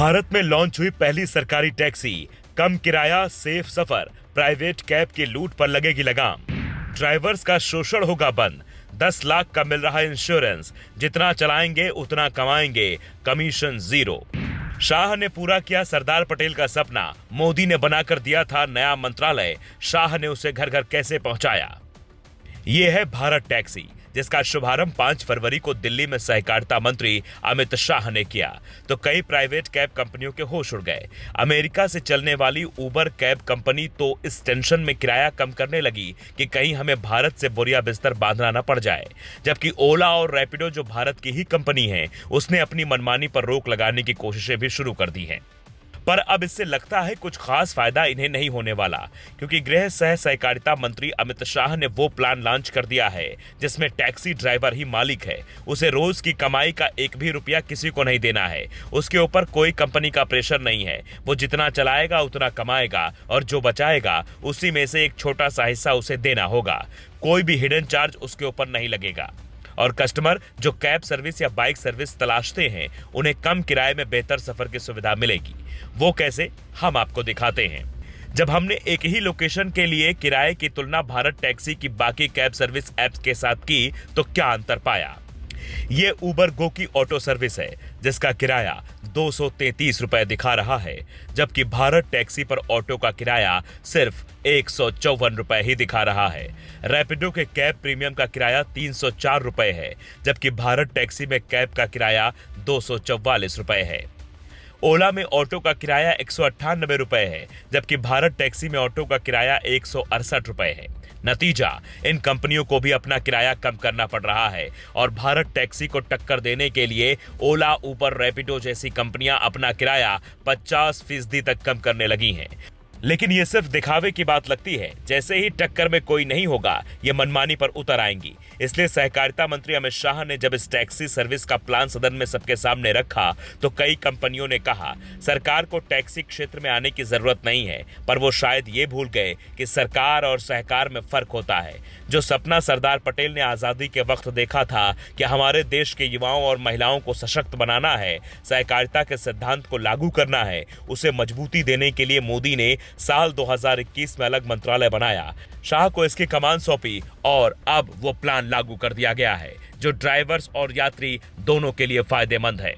भारत में लॉन्च हुई पहली सरकारी टैक्सी, कम किराया सेफ सफर, प्राइवेट कैब की लूट पर लगेगी लगाम। ड्राइवर्स का शोषण होगा बंद, 10 लाख का मिल रहा इंश्योरेंस, जितना चलाएंगे उतना कमाएंगे, कमीशन 0। शाह ने पूरा किया सरदार पटेल का सपना, मोदी ने बनाकर दिया था नया मंत्रालय, शाह ने उसे घर घर कैसे पहुंचाया। ये है भारत टैक्सी, जिसका शुभारंभ 5 फरवरी को दिल्ली में सहकारिता मंत्री अमित शाह ने किया तो कई प्राइवेट कैब कंपनियों के होश उड़ गए। अमेरिका से चलने वाली उबर कैब कंपनी तो इस टेंशन में किराया कम करने लगी कि कहीं हमें भारत से बोरिया बिस्तर बांधना न पड़ जाए, जबकि ओला और रैपिडो जो भारत की ही कंपनी है, उसने अपनी मनमानी पर रोक लगाने की कोशिशें भी शुरू कर दी हैं। पर अब इससे लगता है कुछ खास फायदा इन्हें नहीं होने वाला, क्योंकि गृह सह सहकारिता मंत्री अमित शाह ने वो प्लान लॉन्च कर दिया है जिसमें टैक्सी ड्राइवर ही मालिक है, उसे रोज की कमाई का एक भी रुपया किसी को नहीं देना है, उसके ऊपर कोई कंपनी का प्रेशर नहीं है, वो जितना चलाएगा उतना कमाएगा और जो बचाएगा उसी में से एक छोटा सा हिस्सा उसे देना होगा। कोई भी हिडन चार्ज उसके ऊपर नहीं लगेगा और कस्टमर जो कैब सर्विस या बाइक सर्विस तलाशते हैं उन्हें कम किराए में बेहतर सफर की सुविधा मिलेगी। वो कैसे, हम आपको दिखाते हैं। जब हमने एक ही लोकेशन के लिए किराए की तुलना भारत टैक्सी की बाकी कैब सर्विस ऐप्स के साथ की तो क्या अंतर पाया। ये उबर गो की ऑटो सर्विस है जिसका किराया 233 रुपए दिखा रहा है, जबकि भारत टैक्सी पर ऑटो का किराया सिर्फ 154 रुपए ही दिखा रहा है। रैपिडो के कैब प्रीमियम का किराया 304 रुपए है, जबकि भारत टैक्सी में कैब का किराया 244 रुपए है। ओला में ऑटो का किराया 198 रुपए है, जबकि भारत टैक्सी में ऑटो का किराया 168 रुपए है। नतीजा, इन कंपनियों को भी अपना किराया कम करना पड़ रहा है और भारत टैक्सी को टक्कर देने के लिए ओला, उबर, रैपिडो जैसी कंपनियां अपना किराया 50% तक कम करने लगी हैं। लेकिन ये सिर्फ दिखावे की बात लगती है, जैसे ही टक्कर में कोई नहीं होगा ये मनमानी पर उतर आएंगी। इसलिए सहकारिता मंत्री अमित शाह ने जब इस टैक्सी सर्विस का प्लान सदन में सबके सामने रखा तो कई कंपनियों ने कहा सरकार को टैक्सी क्षेत्र में आने की जरूरत नहीं है, पर वो शायद ये भूल गए कि सरकार और सहकार में फर्क होता है। जो सपना सरदार पटेल ने आजादी के वक्त देखा था कि हमारे देश के युवाओं और महिलाओं को सशक्त बनाना है, सहकारिता के सिद्धांत को लागू करना है, उसे मजबूती देने के लिए मोदी ने साल 2021 में अलग मंत्रालय बनाया, शाह को इसकी कमान सौंपी और अब वो प्लान लागू कर दिया गया है जो ड्राइवर्स और यात्री दोनों के लिए फायदेमंद है।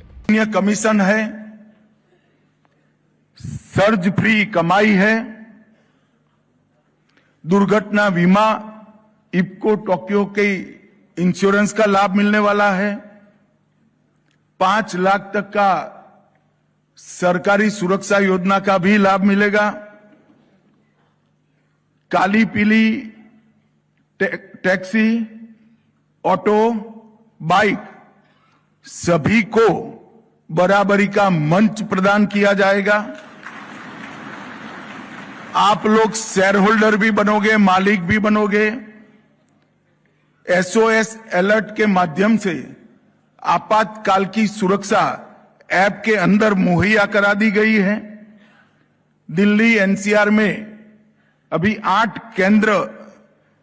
कमीशन है, सर्ज फ्री कमाई है, दुर्घटना बीमा, इफ्को टोक्यो के इंश्योरेंस का लाभ मिलने वाला है, 5 लाख तक का सरकारी सुरक्षा योजना का भी लाभ मिलेगा। काली पीली टैक्सी, ऑटो, बाइक सभी को बराबरी का मंच प्रदान किया जाएगा। आप लोग शेयर होल्डर भी बनोगे, मालिक भी बनोगे। SOS अलर्ट के माध्यम से आपातकाल की सुरक्षा ऐप के अंदर मुहैया करा दी गई है। दिल्ली NCR में अभी 8 केंद्र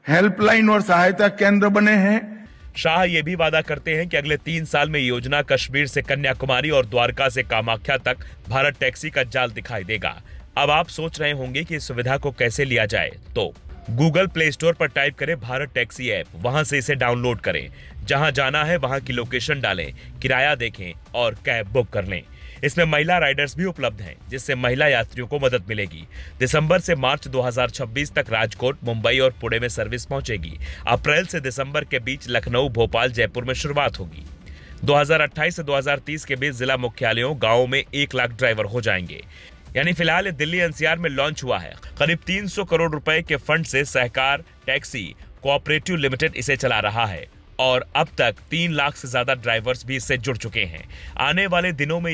हेल्पलाइन और सहायता केंद्र बने हैं। शाह ये भी वादा करते हैं कि अगले 3 साल में योजना कश्मीर से कन्याकुमारी और द्वारका से कामाख्या तक भारत टैक्सी का जाल दिखाई देगा। अब आप सोच रहे होंगे कि इस सुविधा को कैसे लिया जाए, तो गूगल प्ले स्टोर पर टाइप करें भारत टैक्सी ऐप, वहां से इसे डाउनलोड करें। जहां जाना है वहां की लोकेशन डालें, किराया देखें और कैब बुक कर लें। इसमें महिला राइडर्स भी उपलब्ध हैं, जिससे महिला यात्रियों को मदद मिलेगी। दिसंबर से मार्च 2026 तक राजकोट, मुंबई और पुणे में सर्विस पहुंचेगी। अप्रैल से दिसंबर के बीच लखनऊ, भोपाल, जयपुर में शुरुआत होगी। 2028 से 2030 के बीच जिला मुख्यालयों, गांवों में 1 लाख ड्राइवर हो जाएंगे। यानी फिलहाल दिल्ली NCR में लॉन्च हुआ है। करीब 300 करोड़ रुपए के फंड से सहकार टैक्सी कोऑपरेटिव लिमिटेड इसे चला रहा है और अब तक 3 लाख से ज्यादा ड्राइवर्स भी इससे जुड़ चुके हैं। आने वाले दिनों में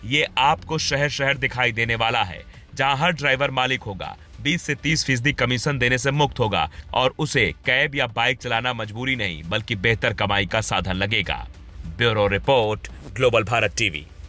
ये आपको शहर शहर दिखाई देने वाला है, जहां हर ड्राइवर मालिक होगा, 20 से 30% कमीशन देने से मुक्त होगा और उसे कैब या बाइक चलाना मजबूरी नहीं बल्कि बेहतर कमाई का साधन लगेगा। Bureau report, global Bharat TV.